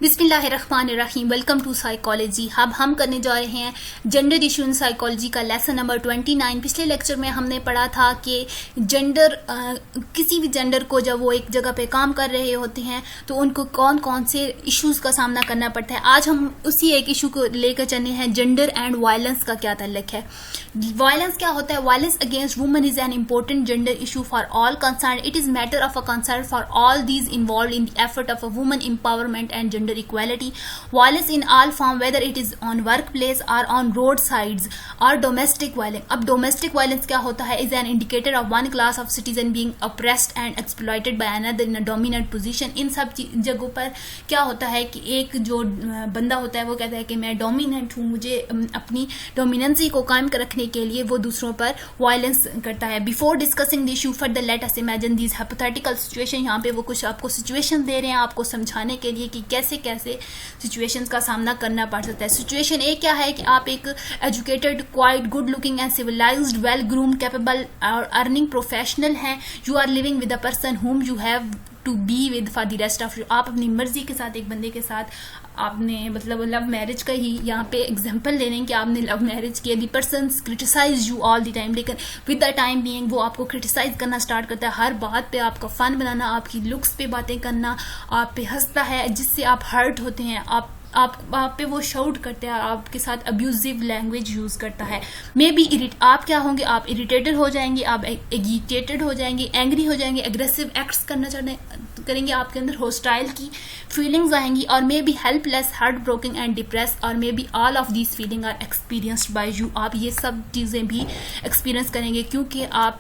बिस्मिल्लाहिर्रहमानिर्रहीम। Welcome to psychology. अब हम करने जा रहे हैं जेंडर इशू इन साइकोलॉजी का लेसन नंबर 29। पिछले लेक्चर में हमने पढ़ा था कि जेंडर किसी भी जेंडर को जब वो एक जगह पे काम कर रहे होते हैं तो उनको कौन कौन से इश्यूज का सामना करना पड़ता है। आज हम उसी एक इशू को लेकर चलने हैं, जेंडर एंड वायलेंस का क्या ताल्लुक है। वायलेंस क्या होता है? Violence against women is an important gender issue for all concern. It is matter of a concern for all these involve in the effort of a woman empowerment and gender equality. Violence in all form, whether it is on workplace or on roadsides or domestic violence. अब domestic violence क्या होता है? Is an indicator of one class of citizen being oppressed and exploited by another in a dominant position. इन सब जगहों पर क्या होता है कि एक जो बंदा होता है वो कहता है कि मैं डोमिनेंट हूँ, मुझे अपनी डोमिनेंसी को कायम रखने के लिए वो दूसरों पर वायलेंस करता है। Before discussing the issue further let us imagine these hypothetical situation. यहाँ पे वो कुछ आपको सिचुएशन दे रहे हैं आपको समझाने के लिए कि कैसे कैसे सिचुएशंस का सामना करना पड़ सकता है। सिचुएशन ए क्या है कि आप एक educated, quite, good looking and civilised, well groomed, capable और अर्निंग प्रोफेशनल हैं। You are living with a person whom you have to be with for the rest of you. आप अपनी मर्जी के साथ एक बंदे के साथ आपने मतलब लव मैरिज का ही यहाँ पे एग्जांपल ले रहे हैं कि आपने लव मैरिज किया। The person criticise you all the time, लेकिन विद द टाइम बीइंग वो आपको क्रिटिसाइज करना स्टार्ट करता है। हर बात पे आपका फन बनाना, आपकी लुक्स पे बातें करना, आप पे हंसता है जिससे आप हर्ट होते हैं। आप पे वो शाउट करते हैं, आपके साथ अब्यूजिव लैंग्वेज यूज करता है। मे बी आप क्या होंगे? आप इरिटेटेड हो जाएंगे, आप एगिटेटेड हो जाएंगे, एंग्री हो जाएंगे, एग्रेसिव एक्ट्स करना करेंगे, आपके अंदर हॉस्टाइल की फीलिंग्स आएंगी। और may be helpless, heart broken and depress, और may be all of these feeling are experienced by you. आप ये सब चीजें भी एक्सपीरियंस करेंगे क्योंकि आप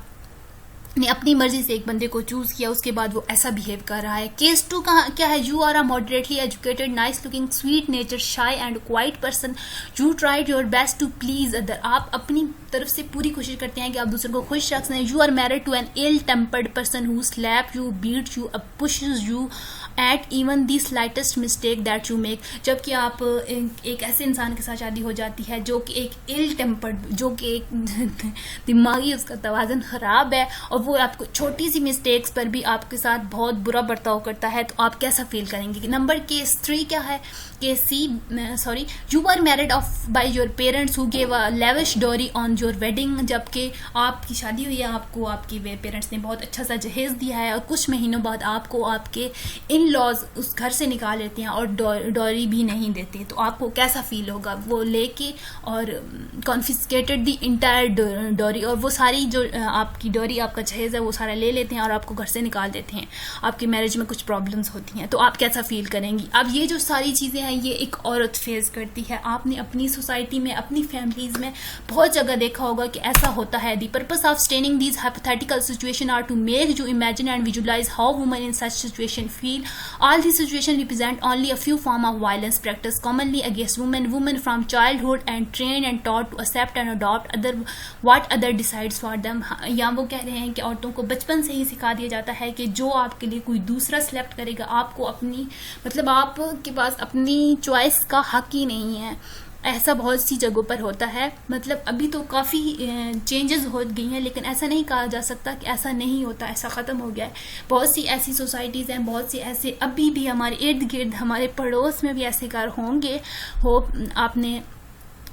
ने अपनी मर्जी से एक बंदे को चूज किया, उसके बाद वो ऐसा बिहेव कर रहा है। केस 2 क्या है? You are a moderately educated, nice looking, sweet nature, shy and quiet person. You tried your best to please other. आप अपनी तरफ से पूरी कोशिश करते हैं कि आप दूसरों को खुश रख सकें। You are married to an ill tempered person who slap you, beat you, pushes you at even the slightest mistake that you make. जबकि आप एक ऐसे इंसान के साथ शादी हो जाती है जो कि एक इल टेम्पर्ड, जो कि एक दिमागी उसका तवाज़ुन खराब है और वो आपको छोटी सी मिस्टेक्स पर भी आपके साथ बहुत बुरा बर्ताव करता है, तो आप कैसा फील करेंगे। नंबर केस 3 क्या है? Case C sorry, you are married off by your parents who gave a lavish dowry on your wedding. जबकि आपकी शादी हुई है, आपको आपके पेरेंट्स ने बहुत अच्छा सा जहेज दिया है और कुछ महीनों बाद आपको आपके इन लॉज उस घर से निकाल लेते हैं और डोरी भी नहीं देते, तो आपको कैसा फील होगा? वो लेके और कॉन्फिस्केटेड द इंटायर डोरी, और वो सारी जो आपकी डोरी, आपका जहेज है, वो सारा ले लेते हैं और आपको घर से निकाल देते हैं। आपकी मैरिज में कुछ प्रॉब्लम्स होती हैं, तो आप कैसा फील करेंगी? अब ये जो सारी चीजें हैं ये एक औरत फेस करती है। आपने अपनी सोसाइटी में, अपनी फैमिलीज में बहुत जगह देखा होगा कि ऐसा होता है। The purpose of stating these hypothetical situation are to make you imagine and visualise how women in such situation feel. All these situations represent only a few forms of violence practiced commonly against women. Women from childhood and trained and taught to accept and adopt what other decides for them. या वो कह रहे हैं कि औरतों को बचपन से ही सिखा दिया जाता है कि जो आपके लिए कोई दूसरा सिलेक्ट करेगा, आपको अपनी मतलब आपके पास अपनी चॉइस का हक ही नहीं है। ऐसा बहुत सी जगहों पर होता है। मतलब अभी तो काफ़ी चेंजेस हो गई हैं, लेकिन ऐसा नहीं कहा जा सकता कि ऐसा नहीं होता, ऐसा ख़त्म हो गया है। बहुत सी ऐसी सोसाइटीज़ हैं, बहुत सी ऐसे अभी भी हमारे इर्द गिर्द, हमारे पड़ोस में भी ऐसे घर होंगे, आपने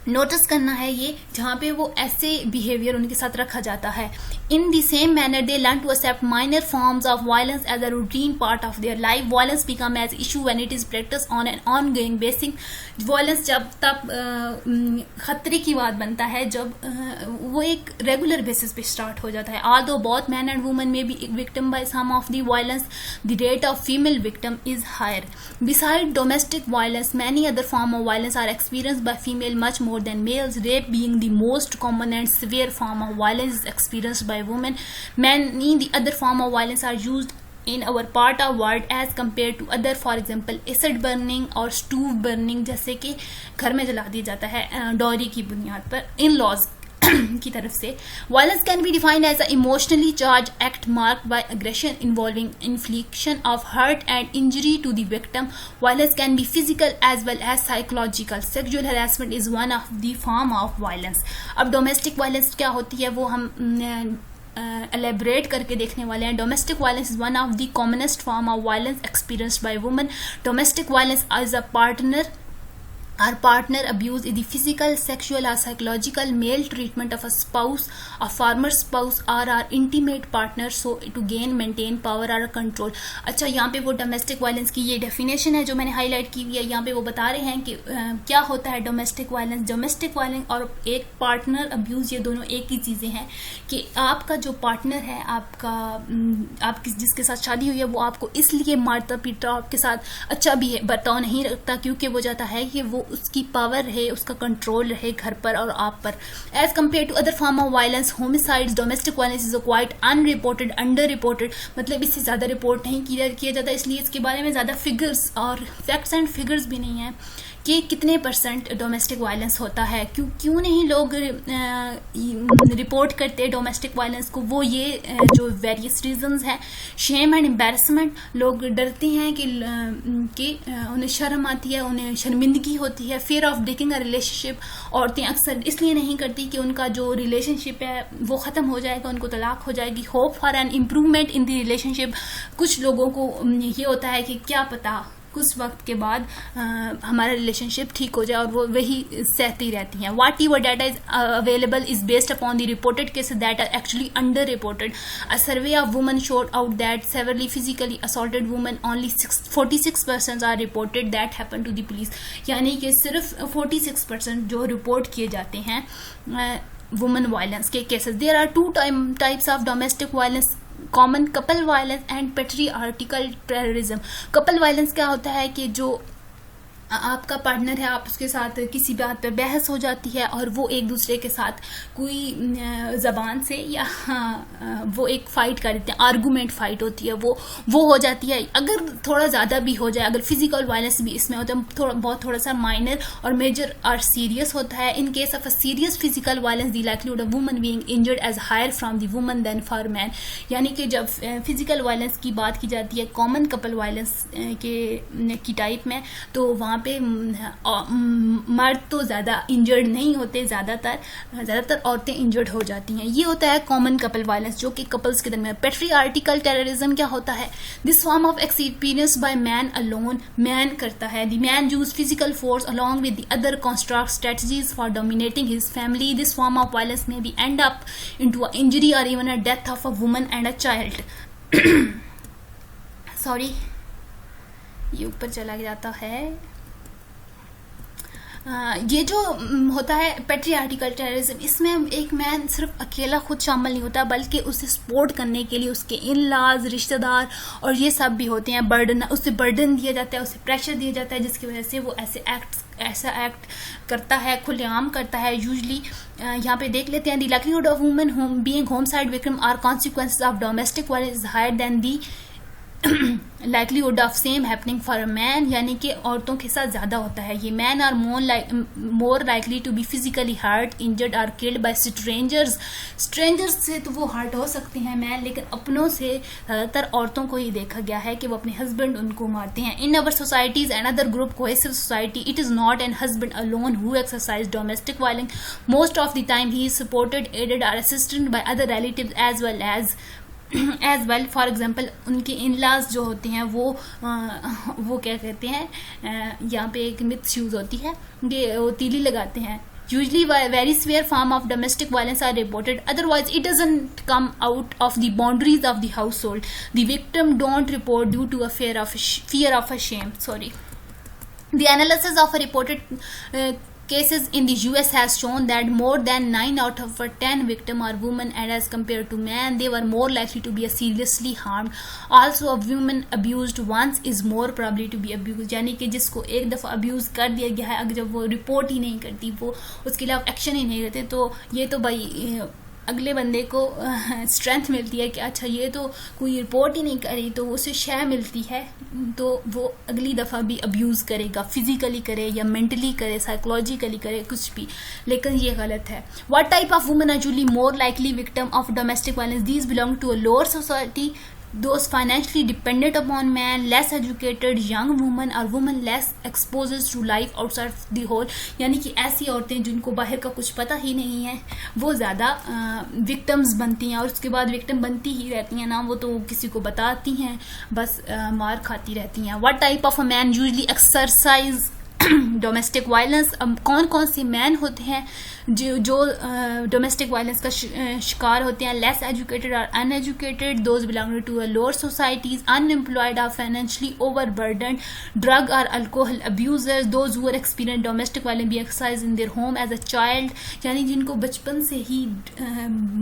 नोटिस करना है ये, जहाँ पे वो ऐसे बिहेवियर उनके साथ रखा जाता है। In the same manner they learn to accept minor forms of violence as a routine part of their life. Violence become as issue when it is practice on an ongoing basis. Violence जब तब खतरे की बात बनता है जब वो एक रेगुलर बेसिस पे स्टार्ट हो जाता है. Although both men and women may be victim by some of the violence, the rate of female victim is higher. Besides domestic violence, many other forms of violence are experienced by female much more than males. Rape being the most common and severe form of violence is experienced by women. Many the other form of violence are used in our part of world as compared to other. For example, acid burning और stove burning, जैसे कि घर में जला दिया जाता है डोरी की बुनियाद पर. इन लॉज की तरफ से। Violence can be defined as a emotionally charge act marked by aggression involving infliction of hurt and injury to the victim. Violence can be physical as well as psychological. Sexual harassment is one of the form of violence. अब domestic violence क्या होती है वो हम elaborate करके देखने वाले हैं। Domestic violence is one of the commonest form of violence experienced by women. Domestic violence is a partner abuse is the physical, sexual or psychological maltreatment of a spouse, a former spouse or our intimate partner so to gain maintain power or control। अच्छा, यहाँ पे वो domestic violence की ये definition है जो मैंने highlight की हुई है। यहाँ पे वो बता रहे हैं कि क्या होता है डोमेस्टिक वायलेंस। डोमेस्टिक वायलेंस और एक पार्टनर अब्यूज ये दोनों एक ही चीज़ें हैं कि आपका जो पार्टनर है, आपकी जिसके साथ शादी हुई है, वो आपको इसलिए मारता पीटता आपके साथ अच्छा भी है बर्ताव नहीं रखता क्योंकि वो चाहता है कि वो उसकी पावर रहे, उसका कंट्रोल रहे घर पर और आप पर। As compare to other form of violence, homicides, domestic violence is quite unreported, under reported, मतलब इससे ज्यादा रिपोर्ट नहीं किया जाता, इसलिए इसके बारे में ज्यादा फिगर्स और फैक्ट्स एंड फिगर्स भी नहीं है कि कितने % डोमेस्टिक वायलेंस होता है। क्यों नहीं लोग रिपोर्ट करते डोमेस्टिक वायलेंस को, वो ये जो वेरियस रीजंस हैं। शेम एंड एम्बैरसमेंट, लोग डरते हैं कि उन्हें शर्म आती है, उन्हें शर्मिंदगी होती है। Fear of breaking a relationship, औरतें अक्सर इसलिए नहीं करती कि उनका जो रिलेशनशिप है वो ख़त्म हो जाएगा, उनको तलाक हो जाएगी। Hope for an improvement in the relationship, कुछ लोगों को ये होता है कि क्या पता कुछ वक्त के बाद हमारा रिलेशनशिप ठीक हो जाए और वो वही सहती रहती हैं। Whatever data is available is based upon the reported cases that are actually under reported. A survey of women showed out that severely physically assaulted women only 46% are reported that happen to the police. यानी कि सिर्फ 46% जो report किए जाते हैं women violence के cases. There are 2 types of domestic violence common, couple violence and patriarchal terrorism. Couple violence क्या होता है कि जो आपका पार्टनर है, आप उसके साथ किसी बात पे बहस हो जाती है और वो एक दूसरे के साथ कोई ज़बान से या वो एक फाइट कर देते हैं, आर्गूमेंट फाइट होती है, वो हो जाती है। अगर थोड़ा ज़्यादा भी हो जाए, अगर फिजिकल वायलेंस भी इसमें होता है, थोड़ा सा माइनर और मेजर और सीरियस होता है। In case of a serious physical violence the likelihood of woman being injured as higher from the woman than for man. यानी कि जब फिजिकल वायलेंस की बात की जाती है कॉमन कपल वायलेंस की टाइप में, तो वहाँ पे मर्द तो ज्यादा इंजर्ड नहीं होते, ज्यादातर औरतें इंजर्ड हो जाती हैं। ये होता है कॉमन कपल वायलेंस जो कि कपल्स के दरमियान। पेट्रियार्टिकल टेररिज्म क्या होता है? This form of experience by man alone, man करता है। The man use physical force along with the other construct strategies for dominating his family. This form of violence may be end up into a injury और even a death of a woman and a child. Sorry, ये ऊपर चला जाता है। ये जो होता है पेट्रियार्टिकल टेररिज्म, इसमें एक मैन सिर्फ अकेला खुद शामिल नहीं होता बल्कि उसे सपोर्ट करने के लिए उसके इन लॉज, रिश्तेदार और ये सब भी होते हैं। उसे बर्डन दिया जाता है, उसे प्रेशर दिया जाता है, जिसकी वजह से वो ऐसा एक्ट करता है, खुलेआम करता है। यूजली यहाँ पे देख लेते हैं, the likelihood of women being homicide victim are consequences of domestic violence is higher than the likelihood of same happening for a man. यानी कि औरतों के साथ ज्यादा होता है ये। Man are more likely to be physically hurt, injured और किल्ड बाय स्ट्रेंजर्स से तो वो हर्ट हो सकते हैं मैन, लेकिन अपनों से ज्यादातर औरतों को ही देखा गया है कि वो अपने हस्बैंड उनको मारते हैं। In our societies and other group cohesive society, it is not an husband alone who exercise domestic violence. Most of the time he is supported, aided और assisted by other relatives as well. For example, उनके in laws जो होते हैं वो क्या कहते हैं, यहाँ पे एक मिथ यूज होती है कि वो तीली लगाते हैं। Usually very severe form of domestic violence are reported, otherwise it doesn't come out of the boundaries of the household. The victim don't report due to a fear of a shame. The analysis of a reported cases in the US has shown that more than 9 out of 10 victims are women, and as compared to men, they were more likely to be seriously harmed. Also, a woman abused once is more probably to be abused. यानी कि जिसको एक दफ़ा abuse कर दिया गया है, अगर जब वो रिपोर्ट ही नहीं करती, वो उसके खिलाफ एक्शन ही नहीं लेते, तो ये तो भाई अगले बंदे को स्ट्रेंथ मिलती है कि अच्छा ये तो कोई रिपोर्ट ही नहीं करी, तो उसे शय मिलती है, तो वो अगली दफ़ा भी अब्यूज़ करेगा, फिजिकली करे या मेंटली करे, साइकोलॉजिकली करे, कुछ भी, लेकिन ये गलत है। What type of women are usually more likely victim of domestic violence? These belong to a lower society, those financially dependent upon man, less educated, young women or women less exposed to life outside the home। यानी कि ऐसी औरतें जिनको बाहर का कुछ पता ही नहीं है वो ज़्यादा विक्टिम्स बनती हैं, और उसके बाद विक्टिम बनती ही रहती हैं ना, वो तो किसी को बताती हैं, बस मार खाती रहती हैं। What type of a man usually exercise domestic violence? अब कौन कौन से मैन होते हैं जो डोमेस्टिक वायलेंस का शिकार होते हैं? लेस एजुकेटेड और uneducated, those belonging to a lower societies, unemployed और फाइनेंशियली ओवरबर्डन्ड, ड्रग और alcohol abusers, those who are experience domestic violence be exercise in their home as a child, यानी जिनको बचपन से ही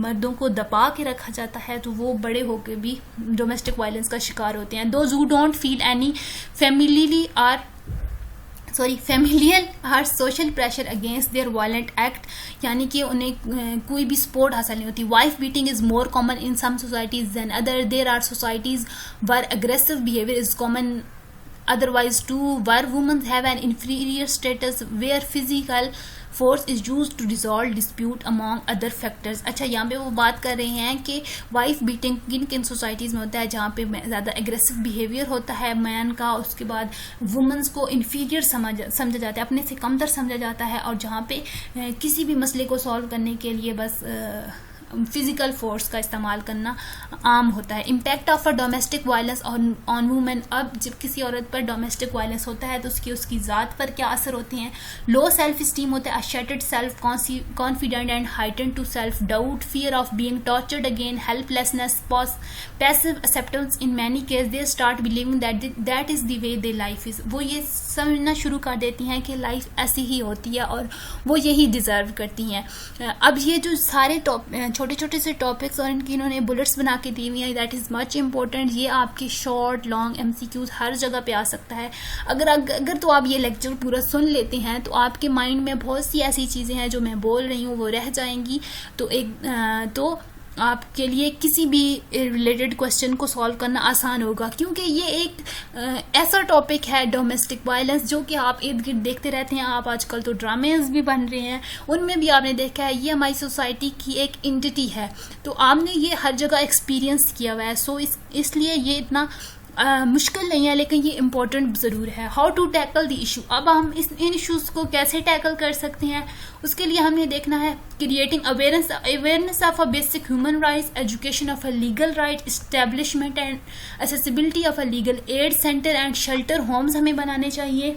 मर्दों को दबा के रखा जाता है तो वो बड़े होकर भी डोमेस्टिक वायलेंस का शिकार होते हैं। Those who don't feel any familial और social pressure against their violent act, यानी कि उन्हें कोई भी सपोर्ट हासिल नहीं होती। Wife beating is more common in some societies than other, there are societies where aggressive behaviour is common otherwise too, where women have an inferior status, where physical force is used to resolve dispute among other factors। अच्छा, यहाँ पे वो बात कर रहे हैं कि wife beating किन किन सोसाइटीज़ में होता है, जहाँ पे ज़्यादा एग्रेसिव बिहेवियर होता है मैन का, उसके बाद वुमेंस को इन्फीरियर समझा जाता है, अपने से कमतर समझा जाता है, और जहाँ पे किसी भी मसले को सॉल्व करने के लिए बस फिजिकल फोर्स का इस्तेमाल करना आम होता है। Impact of a domestic violence on women, अब जब किसी औरत पर डोमेस्टिक वायलेंस होता है तो उसकी ज़ात पर क्या असर होते हैं? लो सेल्फ स्टीम होता है, shattered self confident and heighten to self doubt, fear of being tortured again, helplessness, passive acceptance, in many case they start believing that is the way they life is, वो ये समझना शुरू कर देती हैं कि लाइफ ऐसी ही होती है और वो यही डिज़र्व करती हैं। अब ये जो सारे छोटे छोटे से टॉपिक्स और इनकी इन्होंने बुलेट्स बना के दी हुई हैं, दैट इज़ मच इम्पोर्टेंट। ये आपके शॉर्ट लॉन्ग MCQs हर जगह पे आ सकता है। अगर तो आप ये लेक्चर पूरा सुन लेते हैं तो आपके माइंड में बहुत सी ऐसी चीज़ें हैं जो मैं बोल रही हूँ वो रह जाएंगी, तो आपके लिए किसी भी रिलेटेड क्वेश्चन को सॉल्व करना आसान होगा, क्योंकि ये एक ऐसा टॉपिक है डोमेस्टिक वायलेंस जो कि आप इर्द गिर्द देखते रहते हैं। आप आजकल तो ड्रामेज भी बन रहे हैं, उनमें भी आपने देखा है ये हमारी सोसाइटी की एक एंटिटी है, तो आपने ये हर जगह एक्सपीरियंस किया हुआ है। सो इसलिए ये इतना मुश्किल नहीं है, लेकिन ये इम्पोर्टेंट ज़रूर है। How to tackle the issue, अब हम इन इशूज़ को कैसे टैकल कर सकते हैं, उसके लिए हमने देखना है creating awareness of a basic human rights, education of a legal right, establishment and accessibility of a legal aid centre and shelter homes हमें बनाने चाहिए।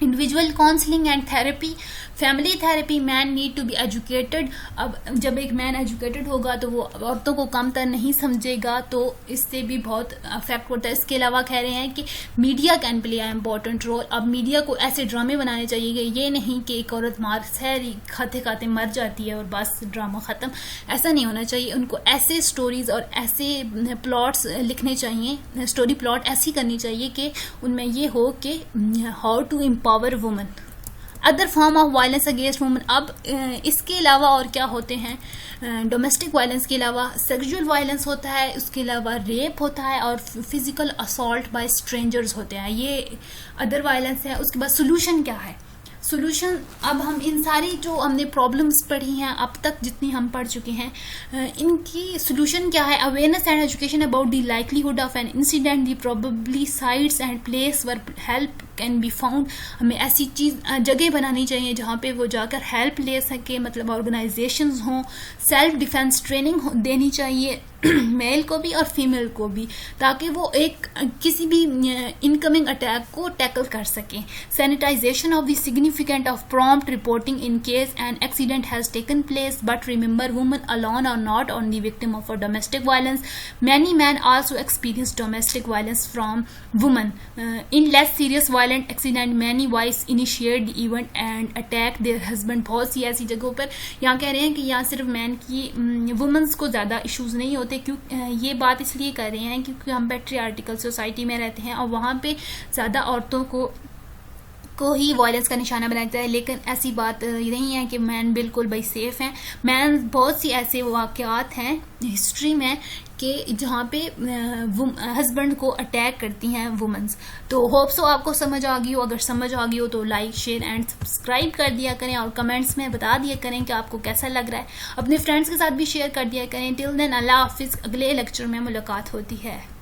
Individual counselling and therapy, family therapy, man need to be educated. अब जब एक man educated होगा तो वो औरतों को कमतर नहीं समझेगा, तो इससे भी बहुत अफेक्ट होता है। इसके अलावा कह रहे हैं कि media can play a important role. अब मीडिया को ऐसे ड्रामे बनाने चाहिए कि ये नहीं कि एक औरत मार सहरी खाते खाते मर जाती है और बस ड्रामा ख़त्म, ऐसा नहीं होना चाहिए। उनको ऐसे स्टोरीज और ऐसे प्लॉट्स लिखने चाहिए, स्टोरी प्लॉट ऐसी करनी चाहिए कि उनमें ये हो कि how to empower women. Other form of violence against women, अब इसके अलावा और क्या होते हैं? डोमेस्टिक वायलेंस के अलावा सेक्सुअल वायलेंस होता है, उसके अलावा रेप होता है और फिजिकल असॉल्ट बाय स्ट्रेंजर्स होते हैं, ये अदर वायलेंस है। उसके बाद सोल्यूशन क्या है? सोल्यूशन, अब हम इन सारी जो हमने प्रॉब्लम्स पढ़ी हैं अब तक जितनी हम पढ़ चुके हैं, इनकी सोल्यूशन क्या है? Awareness and education about the likelihood of an incident, the probably sites and place were help can be found. हमें ऐसी जगह बनानी चाहिए जहाँ पे वो जाकर हेल्प ले सके, मतलब ऑर्गेनाइजेशंस हों। सेल्फ डिफेंस ट्रेनिंग देनी चाहिए मेल को भी और फीमेल को भी, ताकि वो एक किसी भी इनकमिंग अटैक को टैकल कर सकें। Sanitisation of the significant of prompt reporting in case an accident has taken place, but remember women alone are not only victim of domestic violence, many man also experience domestic violence from women. In less serious violent accident many wives initiate the event and attack their husband. बहुत सी ऐसी जगहों पर यहाँ कह रहे हैं कि यहाँ सिर्फ मैन की, वुमेन्स को ज़्यादा इशूज़ नहीं होते। ये बात इसलिए कर रहे हैं क्योंकि हम पैट्रियार्टिकल सोसाइटी में रहते हैं और वहाँ पे ज़्यादा औरतों को को ही वायलेंस का निशाना बनाता है, लेकिन ऐसी बात नहीं है कि मैन बिल्कुल भाई सेफ हैं। मैन बहुत सी ऐसे वाकयात हैं हिस्ट्री में कि जहाँ पे हस्बैंड को अटैक करती हैं वुमेन्स। तो होप सो आपको समझ आ गई हो। अगर समझ आ गई हो तो लाइक शेयर एंड सब्सक्राइब कर दिया करें और कमेंट्स में बता दिया करें कि आपको कैसा लग रहा है। अपने फ्रेंड्स के साथ भी शेयर कर दिया करें। टिल देन अल्लाह हाफिज, अगले लेक्चर में मुलाकात होती है।